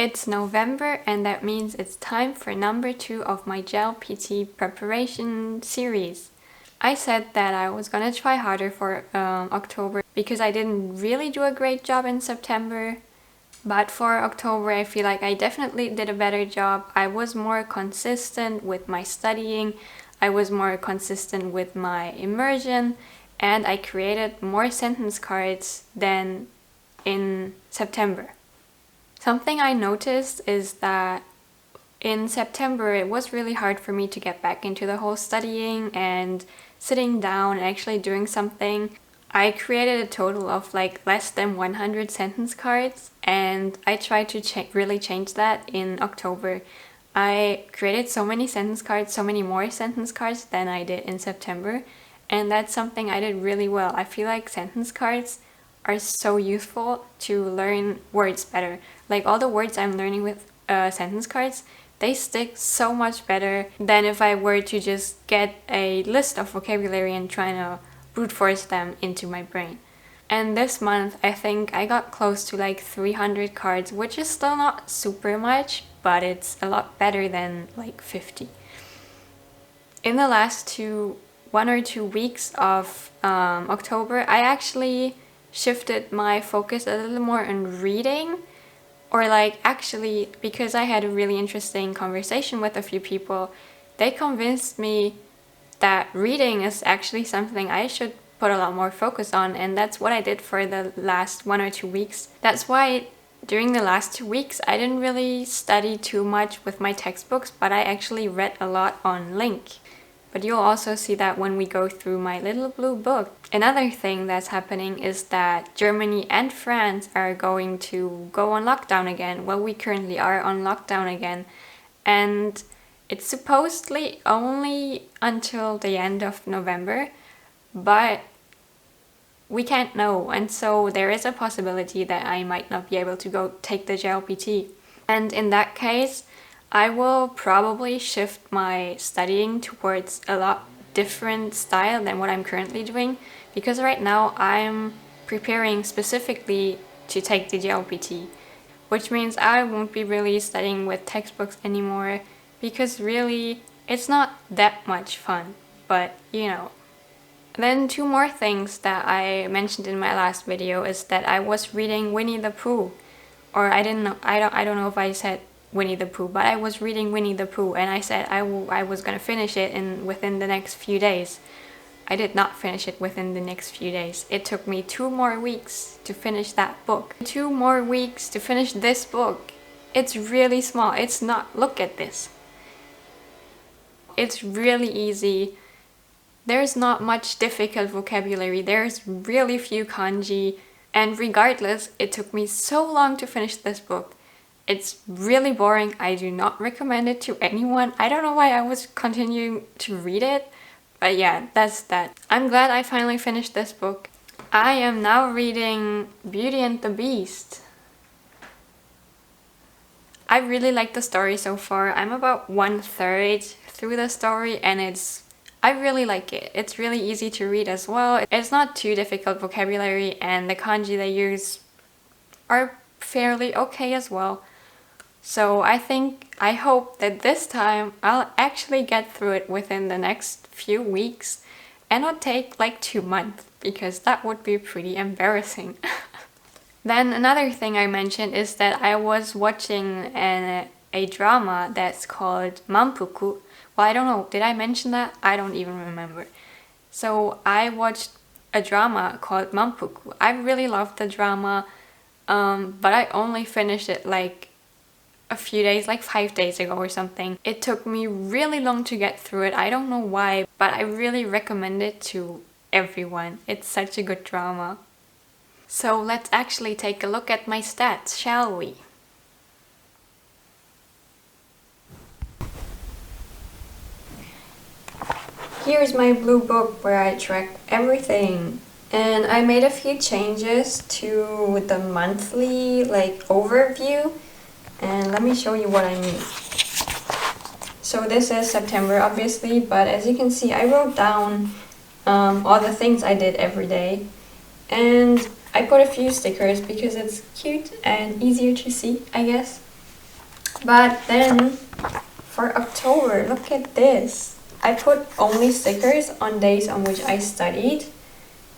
It's November, and that means it's time for number 2 of my JLPT preparation series. I said that I was gonna try harder for October because I didn't really do a great job in September. But for October, I feel like I definitely did a better job. I was more consistent with my studying, I was more consistent with my immersion, and I created more sentence cards than in September. Something I noticed is that in September it was really hard for me to get back into the whole studying and sitting down and actually doing something. I created a total of like less than 100 sentence cards, and I tried to really change that in October. I created so many sentence cards, so many more sentence cards than I did in September, and that's something I did really well. I feel like sentence cards are so useful to learn words better. Like all the words I'm learning with sentence cards, they stick so much better than if I were to just get a list of vocabulary and try to brute force them into my brain. And this month, I think I got close to like 300 cards, which is still not super much, but it's a lot better than like 50. In the last 1 or 2 weeks of October, I actually shifted my focus a little more on reading, or like actually because I had a really interesting conversation with a few people, they convinced me that reading is actually something I should put a lot more focus on, and that's what I did for the last 1 or 2 weeks. That's why during the last 2 weeks I didn't really study too much with my textbooks, but I actually read a lot on Link. But you'll also see that when we go through my little blue book. Another thing that's happening is that Germany and France are going to go on lockdown again. Well, we currently are on lockdown again. And it's supposedly only until the end of November, but we can't know. And so there is a possibility that I might not be able to go take the JLPT. And in that case, I will probably shift my studying towards a lot different style than what I'm currently doing, because right now I'm preparing specifically to take the JLPT, which means I won't be really studying with textbooks anymore, because really it's not that much fun, but you know. Then 2 more things that I mentioned in my last video is that I was reading Winnie the Pooh, or I don't know if I said Winnie the Pooh, but I was reading Winnie the Pooh, and I said I was gonna finish it within the next few days. I did not finish it within the next few days. It took me 2 more weeks to finish that book. 2 more weeks to finish this book. It's really small. It's not, look at this. It's really easy. There's not much difficult vocabulary. There's really few kanji, and regardless, it took me so long to finish this book. It's really boring. I do not recommend it to anyone. I don't know why I was continuing to read it, but yeah, that's that. I'm glad I finally finished this book. I am now reading Beauty and the Beast. I really like the story so far. I'm about 1/3 through the story, and I really like it. It's really easy to read as well. It's not too difficult vocabulary, and the kanji they use are fairly okay as well. So I hope that this time I'll actually get through it within the next few weeks and not take like 2 months, because that would be pretty embarrassing. Then another thing I mentioned is that I was watching a drama that's called Manpuku. Well, I don't know, did I mention that? I don't even remember. So I watched a drama called Manpuku. I really loved the drama, but I only finished it like a few days, like 5 days ago or something. It took me really long to get through it. I don't know why, but I really recommend it to everyone. It's such a good drama. So let's actually take a look at my stats, shall we? Here's my blue book where I track everything. And I made a few changes to the monthly overview. And let me show you what I mean. So this is September obviously, but as you can see I wrote down all the things I did every day. And I put a few stickers because it's cute and easier to see, I guess. But then for October, look at this. I put only stickers on days on which I studied,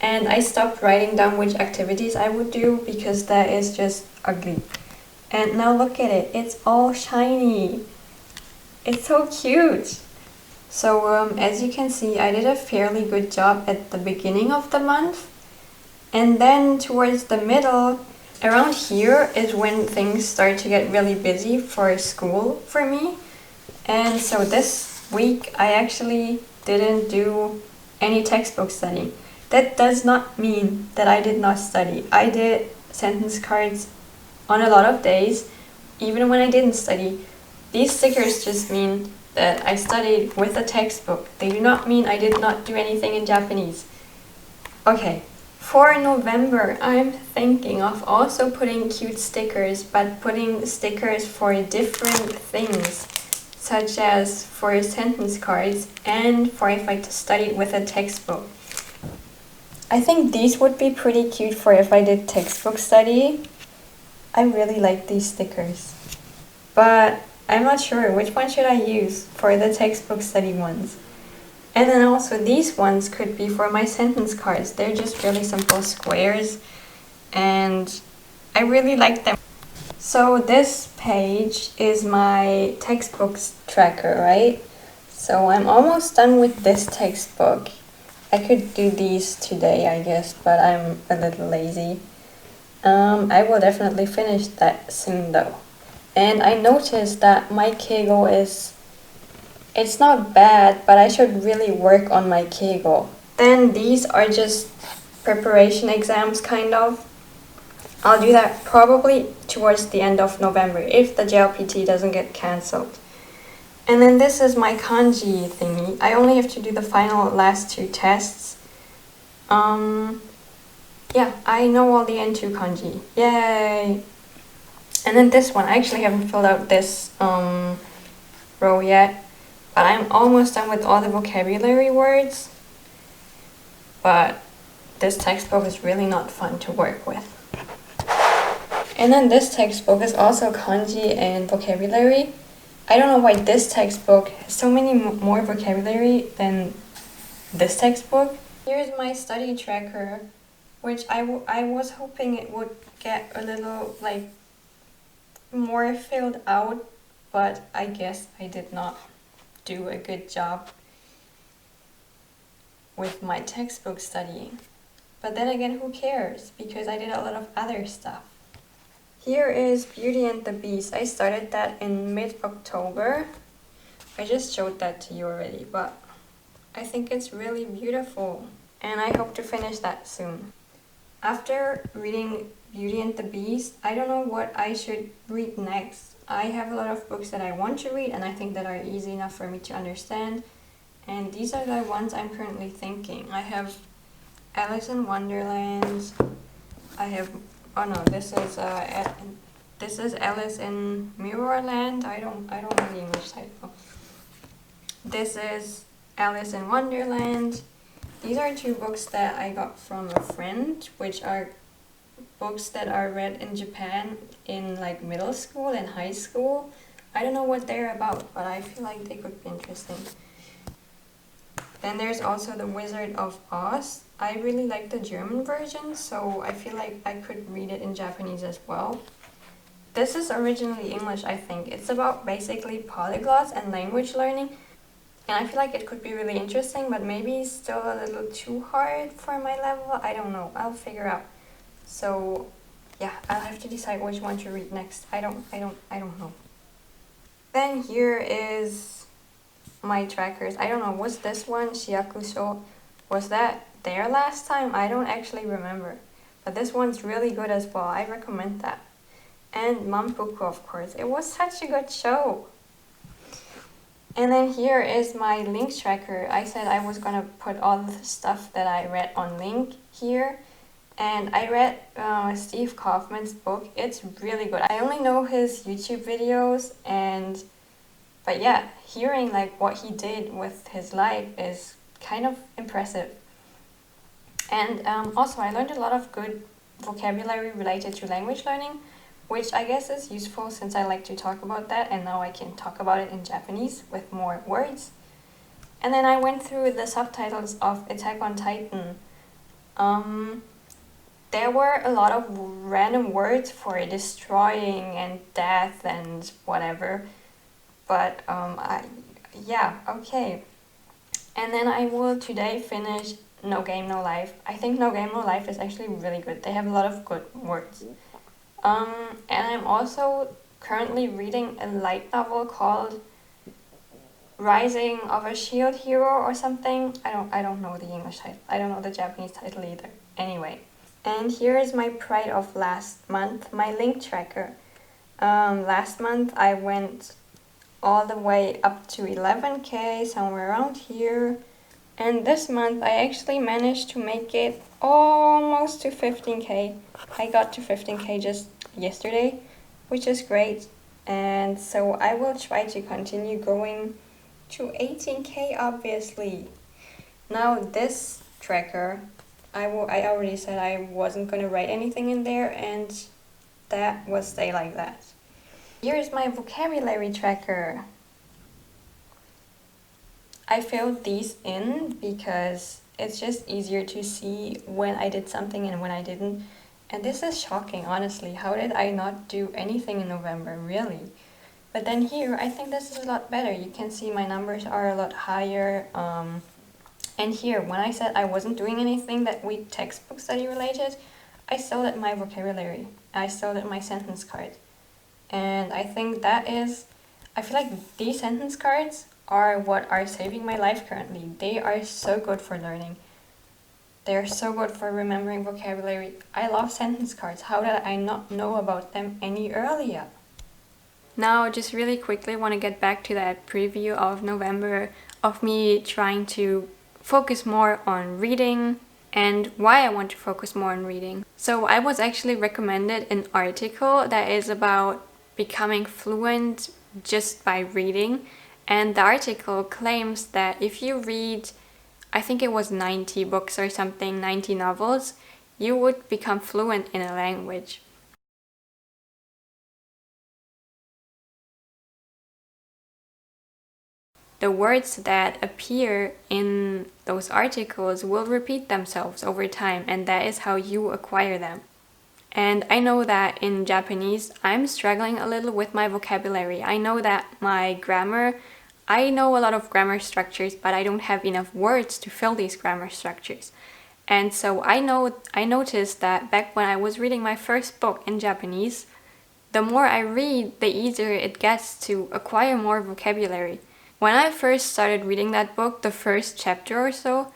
and I stopped writing down which activities I would do because that is just ugly. And now look at it, it's all shiny. It's so cute. So as you can see, I did a fairly good job at the beginning of the month. And then towards the middle, around here is when things start to get really busy for school for me. And so this week I actually didn't do any textbook study. That does not mean that I did not study. I did sentence cards on a lot of days, even when I didn't study. These stickers just mean that I studied with a textbook. They do not mean I did not do anything in Japanese. Okay, for November, I'm thinking of also putting cute stickers, but putting stickers for different things, such as for sentence cards and for if I studied with a textbook. I think these would be pretty cute for if I did textbook study. I really like these stickers, but I'm not sure which one should I use for the textbook study ones. And then also these ones could be for my sentence cards. They're just really simple squares and I really like them. So this page is my textbooks tracker, right? So I'm almost done with this textbook. I could do these today, I guess, but I'm a little lazy. I will definitely finish that soon though. And I noticed that my Keigo it's not bad, but I should really work on my Keigo. Then these are just preparation exams, kind of. I'll do that probably towards the end of November, if the JLPT doesn't get cancelled. And then this is my kanji thingy. I only have to do the final last two tests. Yeah, I know all the N2 kanji. Yay! And then this one, I actually haven't filled out this row yet, but I'm almost done with all the vocabulary words. But this textbook is really not fun to work with. And then this textbook is also kanji and vocabulary. I don't know why this textbook has so many more vocabulary than this textbook. Here's my study tracker, which I was hoping it would get a little like more filled out, but I guess I did not do a good job with my textbook studying. But then again, who cares? Because I did a lot of other stuff. Here is Beauty and the Beast. I started that in mid-October. I just showed that to you already, but I think it's really beautiful and I hope to finish that soon. After reading Beauty and the Beast, I don't know what I should read next. I have a lot of books that I want to read and I think that are easy enough for me to understand. And these are the ones I'm currently thinking. I have Alice in Wonderland. I have, oh no, this is Alice in Mirrorland. I don't know the English title. This is Alice in Wonderland. These are two books that I got from a friend, which are books that are read in Japan in like middle school and high school. I don't know what they're about, but I feel like they could be interesting. Then there's also The Wizard of Oz. I really like the German version, so I feel like I could read it in Japanese as well. This is originally English, I think. It's about basically polyglots and language learning. And I feel like it could be really interesting, but maybe still a little too hard for my level. I don't know. I'll figure out. So yeah, I'll have to decide which one to read next. I don't know. Then here is my trackers. I don't know, was this one, Shiakusho, was that there last time? I don't actually remember. But this one's really good as well. I recommend that. And Mampuku, of course. It was such a good show. And then here is my links tracker. I said I was gonna put all the stuff that I read on link here. And I read Steve Kaufman's book. It's really good. I only know his YouTube videos, but yeah, hearing like what he did with his life is kind of impressive. And also I learned a lot of good vocabulary related to language learning, which I guess is useful since I like to talk about that, and now I can talk about it in Japanese with more words. And then I went through the subtitles of Attack on Titan. There were a lot of random words for destroying and death and whatever, but yeah, okay. And then I will today finish No Game No Life. I think No Game No Life is actually really good. They have a lot of good words. And I'm also currently reading a light novel called Rising of a Shield Hero or something. I don't know the English title. I don't know the Japanese title either. Anyway. And here is my pride of last month, my link tracker. Last month I went all the way up to 11k, somewhere around here. And this month I actually managed to make it almost to 15k. I got to 15k just yesterday, which is great. And so I will try to continue going to 18k, obviously. Now this tracker, I already said I wasn't going to write anything in there, and that will stay like that. Here's my vocabulary tracker. I filled these in because it's just easier to see when I did something and when I didn't. And this is shocking, honestly. How did I not do anything in November, really? But then here, I think this is a lot better. You can see my numbers are a lot higher. And here, when I said I wasn't doing anything that week textbook study related, I still did my vocabulary. I still did my sentence card. And I think that is, I feel like these sentence cards are what are saving my life currently. They are so good for learning. They are so good for remembering vocabulary. I love sentence cards. How did I not know about them any earlier? Now, just really quickly want to get back to that preview of November of me trying to focus more on reading and why I want to focus more on reading. So I was actually recommended an article that is about becoming fluent just by reading. And the article claims that if you read, I think it was 90 books or something, 90 novels, you would become fluent in a language. The words that appear in those articles will repeat themselves over time, and that is how you acquire them. And I know that in Japanese, I'm struggling a little with my vocabulary. I know that my grammar, I know a lot of grammar structures, but I don't have enough words to fill these grammar structures. And so I noticed that back when I was reading my first book in Japanese, the more I read, the easier it gets to acquire more vocabulary. When I first started reading that book, the first chapter or so,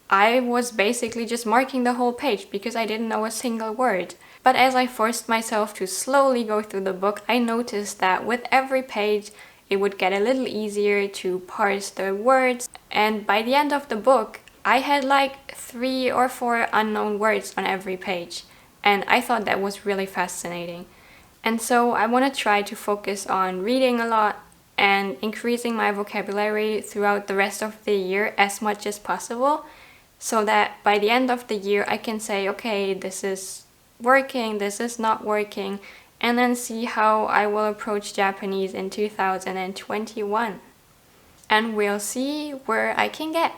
I was basically just marking the whole page because I didn't know a single word. But as I forced myself to slowly go through the book, I noticed that with every page, it would get a little easier to parse the words. And by the end of the book, I had like 3 or 4 unknown words on every page. And I thought that was really fascinating. And so I want to try to focus on reading a lot and increasing my vocabulary throughout the rest of the year as much as possible, so that by the end of the year I can say, okay, this is working, this is not working, and then see how I will approach Japanese in 2021. And we'll see where I can get.